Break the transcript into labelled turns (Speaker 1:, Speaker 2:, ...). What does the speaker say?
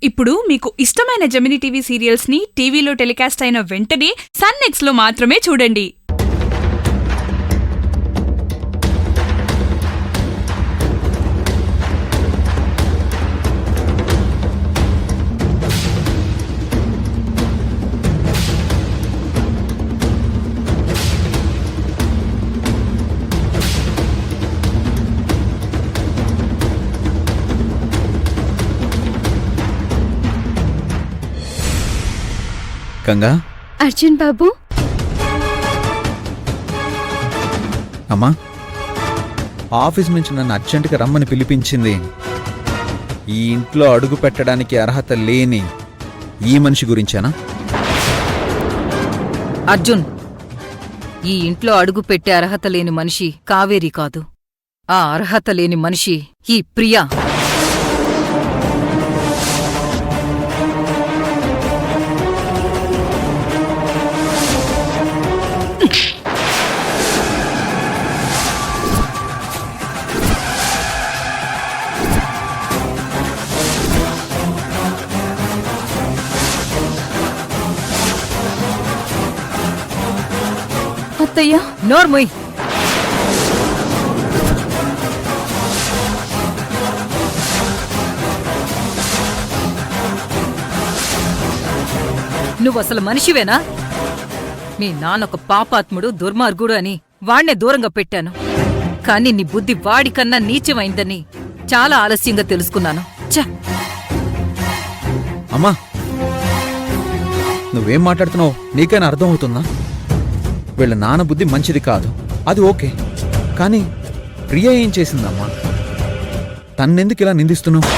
Speaker 1: ఇప్పుడు మీకు ఇష్టమైన జెమినీ టీవీ సీరియల్స్ ని టీవీలో టెలికాస్ట్ అయిన వెంటనే సన్ నెక్స్ట్ లో మాత్రమే చూడండి.
Speaker 2: గంగా,
Speaker 3: అర్జున్ బాబు,
Speaker 2: అమ్మా ఆఫీస్ నుంచి నన్ను అర్జెంటుగా రమ్మని పిలిపించింది ఈ ఇంట్లో అడుగు పెట్టడానికి అర్హత లేని ఈ మనిషి గురించేనా?
Speaker 4: అర్జున్, ఈ ఇంట్లో అడుగు పెట్టే అర్హత లేని మనిషి కావేరి కాదు. ఆ అర్హత లేని మనిషి ఈ ప్రియా.
Speaker 3: అత్తయ్య,
Speaker 4: నోర్ముయ్. నువ్వసలు మనిషివేనా? మీ నాన్నొక పాపాత్ముడు, దుర్మార్గుడు అని వాణ్ణే దూరంగా పెట్టాను. కాని నీ బుద్ధి వాడికన్నా నీచమైందని చాలా ఆలస్యంగా తెలుసుకున్నాను. ఛ!
Speaker 2: అమ్మా, నువ్వేం మాట్లాడుతున్నావు నీకైనా అర్థమవుతుందా? వీళ్ళ నాన్న బుద్ధి మంచిది కాదు, అది ఓకే. కానీ ప్రియ ఏం చేసిందమ్మా? తన్నెందుకు ఇలా నిందిస్తున్నావు?